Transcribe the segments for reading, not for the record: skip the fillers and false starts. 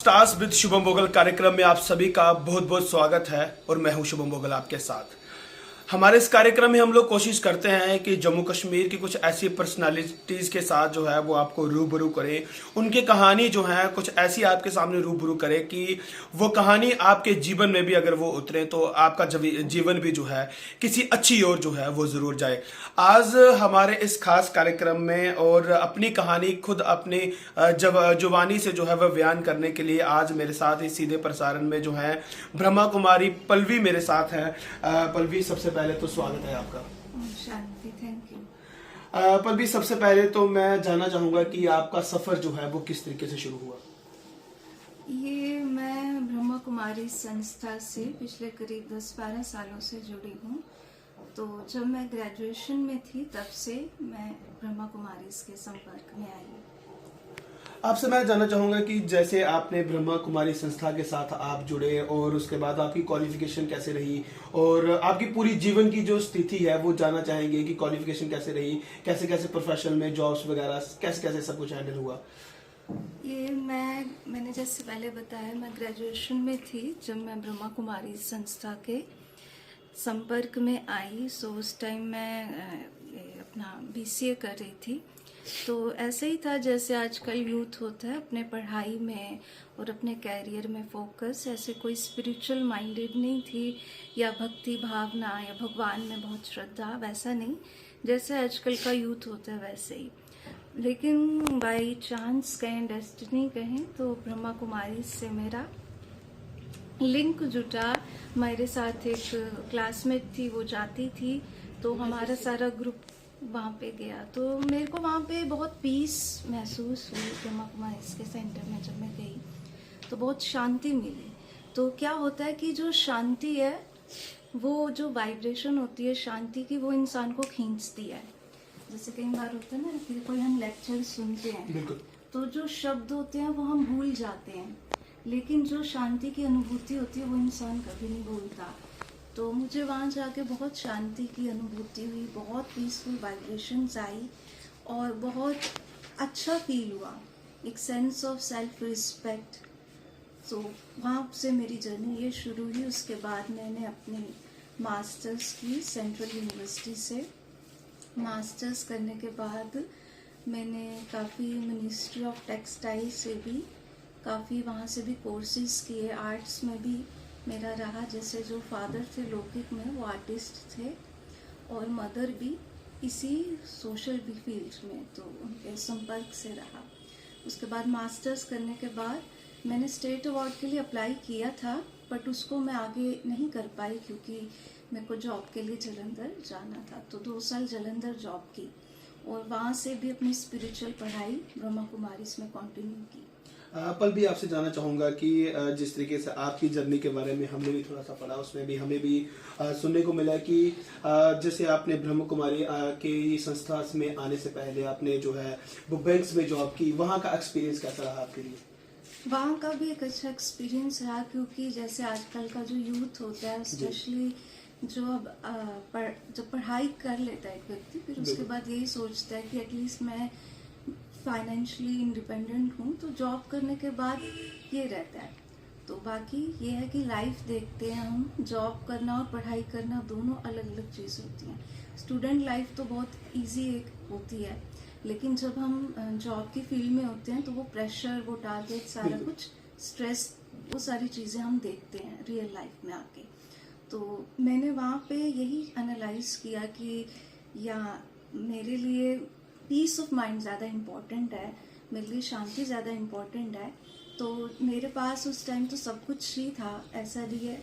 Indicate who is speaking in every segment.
Speaker 1: Stars with Shubham Bogle कार्यक्रम में आप सभी का बहुत बहुत स्वागत है और मैं हूं शुभम बोगल आपके साथ। हमारे इस कार्यक्रम में हम लोग कोशिश करते हैं कि जम्मू कश्मीर की कुछ ऐसी पर्सनालिटीज़ के साथ जो है वो आपको रूबरू करें, उनकी कहानी जो है कुछ ऐसी आपके सामने रूबरू करे कि वो कहानी आपके जीवन में भी अगर वो उतरे तो आपका जीवन भी जो है किसी अच्छी ओर जो है वो ज़रूर जाए। आज हमारे इस खास कार्यक्रम में और अपनी कहानी खुद अपनी जुबानी से जो है वह बयान करने के लिए आज मेरे साथ ही सीधे प्रसारण में जो है ब्रह्मा कुमारी पल्लवी मेरे साथ है। पल्लवी, सबसे पहले तो स्वागत है आपका।
Speaker 2: शांति, थैंक यू।
Speaker 1: पल्लवी, सबसे पहले तो मैं जानना चाहूंगा कि आपका सफर जो है वो किस तरीके से शुरू हुआ।
Speaker 2: ये मैं ब्रह्मा कुमारी संस्था से पिछले करीब 10-12 सालों से जुड़ी हूँ। तो जब मैं ग्रेजुएशन में थी तब से मैं ब्रह्मा कुमारी के संपर्क में आई।
Speaker 1: आपसे मैं जानना चाहूंगा कि जैसे आपने ब्रह्मा कुमारी संस्था के साथ आप जुड़े और उसके बाद आपकी क्वालिफिकेशन कैसे रही और आपकी पूरी जीवन की जो स्थिति है वो जानना चाहेंगे कि क्वालिफिकेशन कैसे रही, कैसे कैसे प्रोफेशन में जॉब्स वगैरह कैसे कैसे सब कुछ हैंडल हुआ।
Speaker 2: ये मैंने जैसे पहले बताया, मैं ग्रेजुएशन में थी जब मैं ब्रह्मा कुमारी संस्था के संपर्क में आई। सो उस टाइम मैं अपना BCA कर रही थी। तो ऐसे ही था जैसे आजकल यूथ होता है अपने पढ़ाई में और अपने कैरियर में फोकस। ऐसे कोई स्पिरिचुअल माइंडेड नहीं थी या भक्ति भावना या भगवान में बहुत श्रद्धा, वैसा नहीं जैसे आजकल का यूथ होता है वैसे ही। लेकिन बाई चांस कहें, डेस्टिनी कहें, तो ब्रह्मा कुमारी से मेरा लिंक जुटा। मेरे साथ एक क्लासमेट थी, वो जाती थी, तो हमारा सारा ग्रुप वहाँ पे गया। तो मेरे को वहाँ पे बहुत पीस महसूस हुई। ब्रह्मा कुमारी के सेंटर में जब मैं गई तो बहुत शांति मिली। तो क्या होता है कि जो शांति है, वो जो वाइब्रेशन होती है शांति की, वो इंसान को खींचती है। जैसे कई बार होता है ना कि कोई हम लेक्चर सुनते हैं तो जो शब्द होते हैं वो हम भूल जाते हैं, लेकिन जो शांति की अनुभूति होती है वो इंसान कभी नहीं भूलता। तो मुझे वहाँ जाके बहुत शांति की अनुभूति हुई, बहुत पीसफुल वाइब्रेशंस आई और बहुत अच्छा फील हुआ, एक सेंस ऑफ सेल्फ रिस्पेक्ट। तो वहाँ से मेरी जर्नी ये शुरू हुई। उसके बाद मैंने अपनी मास्टर्स की सेंट्रल यूनिवर्सिटी से। मास्टर्स करने के बाद मैंने काफ़ी मिनिस्ट्री ऑफ टेक्सटाइल से भी काफ़ी वहाँ से भी कोर्सेज किए। आर्ट्स में भी मेरा रहा, जैसे जो फादर थे लौकिक में वो आर्टिस्ट थे और मदर भी इसी सोशल भी फील्ड में, तो उनके संपर्क से रहा। उसके बाद मास्टर्स करने के बाद मैंने स्टेट अवार्ड के लिए अप्लाई किया था, बट उसको मैं आगे नहीं कर पाई क्योंकि मेरे को जॉब के लिए जालंधर जाना था। तो 2 साल जालंधर जॉब की और वहाँ से भी अपनी स्पिरिचुअल पढ़ाई ब्रह्मा कुमारी में कंटिन्यू की।
Speaker 1: पल भी आपसे जानना चाहूँगा कि जिस तरीके से आपकी जर्नी के बारे में हमने भी थोड़ा सा पढ़ा, उसमें भी हमें भी सुनने को मिला कि जैसे आपने ब्रह्म कुमारी के संस्था में आने से पहले आपने जो है वो बैंक्स में जॉब की, वहाँ का एक्सपीरियंस कैसा रहा आपके लिए?
Speaker 2: वहाँ का भी एक अच्छा एक्सपीरियंस रहा क्योंकि जैसे आजकल का जो यूथ होता है, स्पेशली जो जब पढ़ाई कर लेता है एक व्यक्ति, फिर उसके बाद यही सोचता है कि एटलीस्ट मैं फाइनेंशियली इंडिपेंडेंट हूँ, तो जॉब करने के बाद ये रहता है। तो बाकी ये है कि लाइफ देखते हैं हम, जॉब करना और पढ़ाई करना दोनों अलग अलग चीज़ होती हैं। स्टूडेंट लाइफ तो बहुत इजी एक होती है, लेकिन जब हम जॉब की फील्ड में होते हैं तो वो प्रेशर, वो टारगेट, सारा कुछ स्ट्रेस, वो सारी चीज़ें हम देखते हैं रियल लाइफ में आके। तो मैंने वहाँ पे यही एनालाइज किया कि या मेरे लिए पीस ऑफ माइंड ज़्यादा इम्पॉर्टेंट है, मेरे लिए शांति ज़्यादा इम्पॉर्टेंट है। तो मेरे पास उस टाइम तो सब कुछ ही था, ऐसा भी है,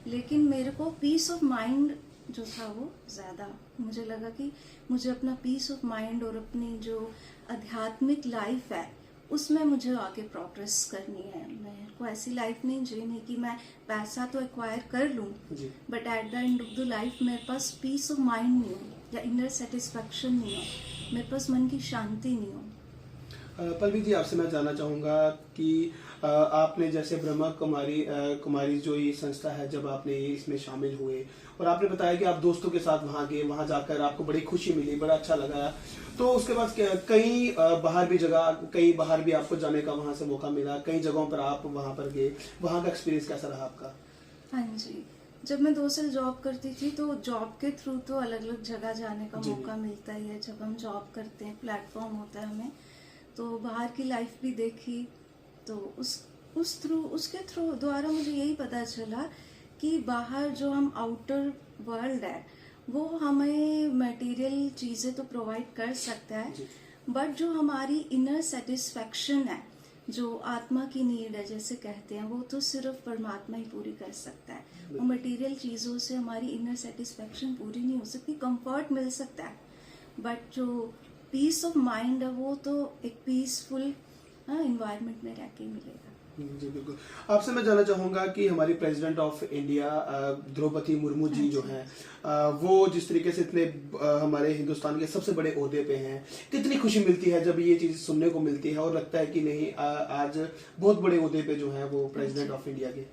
Speaker 2: लेकिन मेरे को पीस ऑफ माइंड जो था वो ज़्यादा, मुझे लगा कि मुझे अपना पीस ऑफ माइंड और अपनी जो आध्यात्मिक लाइफ है उसमें मुझे आगे प्रोग्रेस करनी है। मेरे को ऐसी लाइफ नहीं जीनी कि मैं पैसा तो एक्वायर कर लूँ but at the end of the life मेरे पास पीस ऑफ माइंड नहीं हो या इनर सेटिस्फैक्शन नहीं हो, मेरे पास मन की शांति नहीं हो।
Speaker 1: पल्लवी जी, आपसे मैं जानना चाहूँगा कि आपने जैसे ब्रह्मा कुमारी जो ये संस्था है, जब आपने ये इसमें शामिल हुए और आपने बताया कि आप दोस्तों के साथ वहाँ गए, वहाँ जाकर आपको बड़ी खुशी मिली, बड़ा अच्छा लगा, तो उसके बाद कई बाहर भी आपको जाने का वहाँ से मौका मिला, कई जगहों पर आप वहाँ पर गए, वहाँ का एक्सपीरियंस कैसा रहा आपका?
Speaker 2: हाँ जी, जब मैं 2 साल जॉब करती थी तो जॉब के थ्रू तो अलग अलग जगह जाने का मौका मिलता ही है। जब हम जॉब करते हैं, प्लेटफॉर्म होता है हमें, तो बाहर की लाइफ भी देखी। तो उसके थ्रू द्वारा मुझे यही पता चला कि बाहर जो हम आउटर वर्ल्ड है वो हमें मटेरियल चीज़ें तो प्रोवाइड कर सकता है, बट जो हमारी इनर सेटिस्फेक्शन है, जो आत्मा की नीड है जैसे कहते हैं, वो तो सिर्फ परमात्मा ही पूरी कर सकता है। वो मटेरियल चीज़ों से हमारी इनर सेटिस्फेक्शन पूरी नहीं हो सकती। कंफर्ट मिल सकता है, बट जो पीस ऑफ माइंड है वो तो एक पीसफुल इन्वायरमेंट में रह के मिलेगा।
Speaker 1: जी बिल्कुल। आपसे मैं जानना चाहूँगा कि हमारी president of India Draupadi Murmu ji जो हैं, वो जिस तरीके से इतने हमारे हिंदुस्तान के सबसे बड़े ओहदे पे हैं, कितनी खुशी मिलती है जब ये चीज़ सुनने को मिलती है और लगता है कि नहीं, आज बहुत बड़े ओहदे पे जो हैं वो प्रेसिडेंट ऑफ इंडिया के।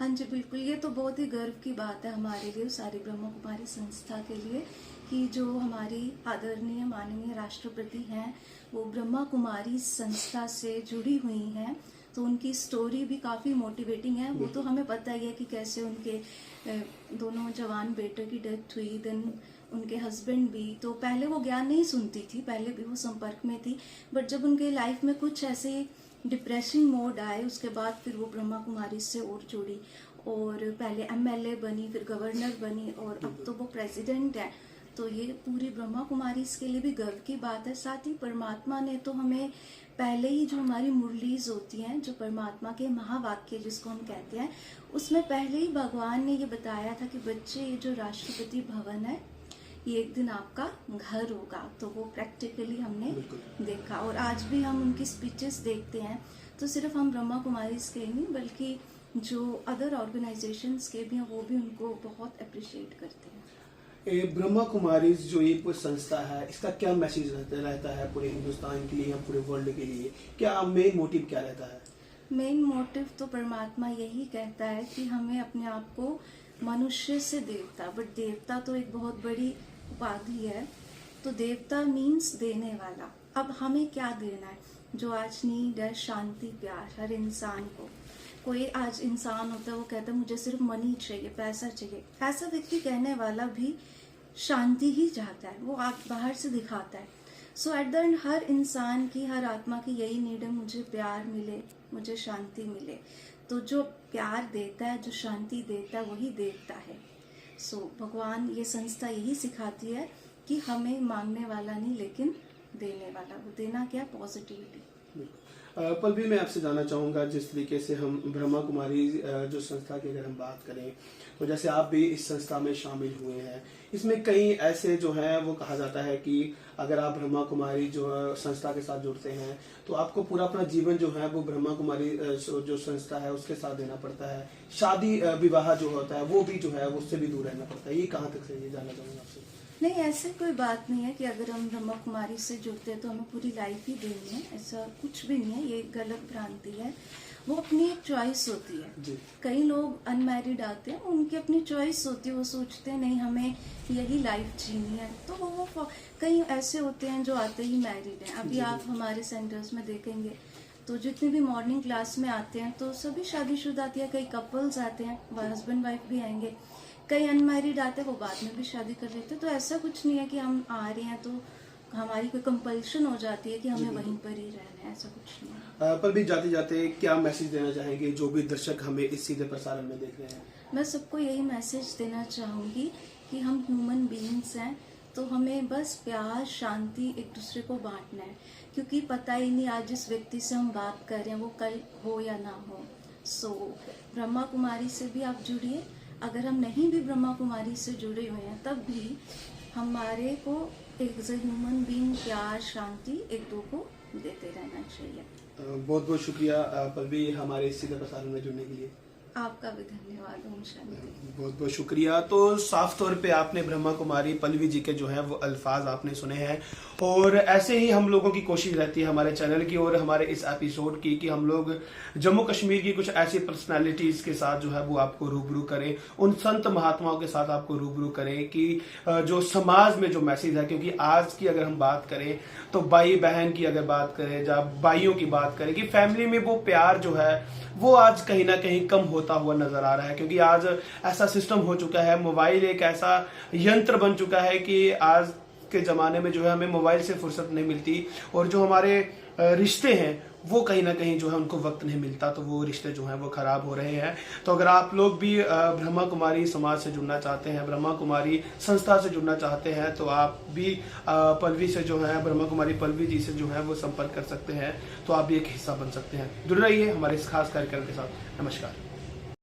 Speaker 2: हाँ जी बिल्कुल, ये तो बहुत ही गर्व की बात है हमारे लिए, सारी ब्रह्मा कुमारी संस्था के लिए, कि जो हमारी आदरणीय माननीय राष्ट्रपति हैं वो ब्रह्मा कुमारी संस्था से जुड़ी हुई हैं। तो उनकी स्टोरी भी काफ़ी मोटिवेटिंग है। वो तो हमें पता ही है कि कैसे उनके दोनों जवान बेटे की डेथ हुई, देन उनके हस्बैंड भी, तो पहले वो ज्ञान नहीं सुनती थी, पहले भी वो संपर्क में थी, बट जब उनके लाइफ में कुछ ऐसे डिप्रेसिंग मोड आए, उसके बाद फिर वो ब्रह्मा कुमारी से और जुड़ी और पहले एमएलए बनी, फिर गवर्नर बनी और अब तो वो प्रेसिडेंट है। तो ये पूरी ब्रह्मा कुमारी के लिए भी गर्व की बात है। साथ ही परमात्मा ने तो हमें पहले ही, जो हमारी मुरलीज होती हैं, जो परमात्मा के महावाक्य जिसको हम कहते हैं, उसमें पहले ही भगवान ने ये बताया था कि बच्चे, ये जो राष्ट्रपति भवन है ये एक दिन आपका घर होगा। तो वो प्रैक्टिकली हमने देखा और आज भी हम उनकी स्पीचेस देखते हैं तो सिर्फ हम ब्रह्मा कुमारी के ही नहीं बल्कि जो अदर ऑर्गेनाइजेशंस के भी हैं वो भी उनको बहुत अप्रिशिएट करते हैं।
Speaker 1: ब्रह्मा कुमारी जो ये पूरी संस्था है, इसका क्या मैसेज रहता है पूरे हिंदुस्तान के लिए या पूरे वर्ल्ड के लिए? क्या मेन मोटिव क्या रहता है?
Speaker 2: मेन मोटिव तो परमात्मा यही कहता है कि हमें अपने आप को मनुष्य से देवता, बट देवता तो एक बहुत बड़ी उपाधि है। तो देवता मीन्स देने वाला। अब हमें क्या देना है? जो आज नीड है शांति, प्यार, हर इंसान को। कोई आज इंसान होता है वो कहता है मुझे सिर्फ मनी चाहिए, पैसा चाहिए। ऐसा व्यक्ति कहने वाला भी शांति ही चाहता है, वो आप बाहर से दिखाता है। सो एट द एंड हर इंसान की, हर आत्मा की यही नीड है, मुझे प्यार मिले, मुझे शांति मिले। तो जो प्यार देता है, जो शांति देता है, वही देवता है। सो भगवान, ये संस्था यही सिखाती है कि हमें मांगने वाला नहीं लेकिन देने वाला। वो देना क्या? पॉजिटिविटी।
Speaker 1: पल्लवी, मैं आपसे जानना चाहूँगा, जिस तरीके से हम ब्रह्मा कुमारी जो संस्था की अगर हम बात करें, तो जैसे आप भी इस संस्था में शामिल हुए हैं, इसमें कई ऐसे जो हैं वो कहा जाता है कि अगर आप ब्रह्मा कुमारी जो संस्था के साथ जुड़ते हैं तो आपको पूरा अपना जीवन जो है वो ब्रह्मा कुमारी जो संस्था है उसके साथ देना पड़ता है। शादी विवाह जो होता है वो भी जो है उससे भी दूर रहना पड़ता है। ये कहाँ तक सही है, जानना चाहूँगा आपसे।
Speaker 2: नहीं, ऐसे कोई बात नहीं है कि अगर हम ब्रह्मा कुमारी से जुड़ते हैं तो हमें पूरी लाइफ ही देनी है, ऐसा कुछ भी नहीं है। ये गलत भ्रांति है। वो अपनी एक चॉइस होती है। कई लोग अनमैरिड आते हैं, उनकी अपनी चॉइस होती है, वो सोचते हैं नहीं हमें यही लाइफ जीनी है। तो वो कई ऐसे होते हैं जो आते ही मैरिड हैं। अभी आप हमारे सेंटर्स में देखेंगे तो जितने भी मॉर्निंग क्लास में आते हैं तो सभी शादीशुदा आती है, कई कपल्स आते हैं, हस्बैंड वाइफ भी आएंगे, कई अनमैरिड आते हैं, वो बाद में भी शादी कर लेते हैं। तो ऐसा कुछ नहीं है कि हम आ रहे हैं तो हमारी कोई कंपल्शन हो जाती है कि हमें वहीं पर ही रहना है, ऐसा कुछ नहीं है।
Speaker 1: पर भी जाते जाते क्या मैसेज देना चाहेंगे जो भी दर्शक हमें इस सीधे प्रसारण में देख रहे हैं?
Speaker 2: मैं सबको यही मैसेज देना चाहूँगी कि हम ह्यूमन बीइंग्स हैं, तो हमें बस प्यार, शांति एक दूसरे को बांटना है, क्योंकि पता ही नहीं आज जिस व्यक्ति से हम बात कर रहे हैं वो कल हो या ना हो। सो ब्रह्मा कुमारी से भी आप जुड़िए। अगर हम नहीं भी ब्रह्मा कुमारी से जुड़े हुए हैं तब भी हमारे को एक ह्यूमन बीइंग प्यार, शांति एक दो को देते रहना चाहिए।
Speaker 1: बहुत बहुत शुक्रिया पल्लवी, हमारे इस सीधे प्रसारण में जुड़ने के लिए।
Speaker 2: आपका भी धन्यवाद। ओम शांति।
Speaker 1: बहुत बहुत शुक्रिया। तो साफ तौर पे आपने ब्रह्मा कुमारी पल्लवी जी के जो है वो अल्फाज आपने सुने हैं, और ऐसे ही हम लोगों की कोशिश रहती है हमारे चैनल की और हमारे इस एपिसोड की कि हम लोग जम्मू कश्मीर की कुछ ऐसी पर्सनालिटीज के साथ जो है वो आपको रूबरू करें, उन संत महात्माओं के साथ आपको रूबरू करें कि जो समाज में जो मैसेज है, क्योंकि आज की अगर हम बात करें तो भाई बहन की अगर बात करें या भाइयों की बात करें कि फैमिली में वो प्यार जो है वो आज कहीं ना कहीं कम होता हुआ नजर आ रहा है, क्योंकि आज ऐसा सिस्टम हो चुका है, मोबाइल एक ऐसा यंत्र बन चुका है कि आज के जमाने में जो है हमें मोबाइल से फुर्सत नहीं मिलती, और जो हमारे रिश्ते हैं वो कहीं ना कहीं जो है उनको वक्त नहीं मिलता, तो वो रिश्ते जो हैं वो खराब हो रहे हैं। तो अगर आप लोग भी ब्रह्मा कुमारी समाज से जुड़ना चाहते हैं, ब्रह्मा कुमारी संस्था से जुड़ना चाहते हैं, तो आप भी पल्लवी से जो है ब्रह्मा कुमारी पल्लवी जी से जो है वो संपर्क कर सकते हैं, तो आप भी एक हिस्सा बन सकते हैं। जुड़ रहिए हमारे इस खास कार्यक्रम के साथ। नमस्कार।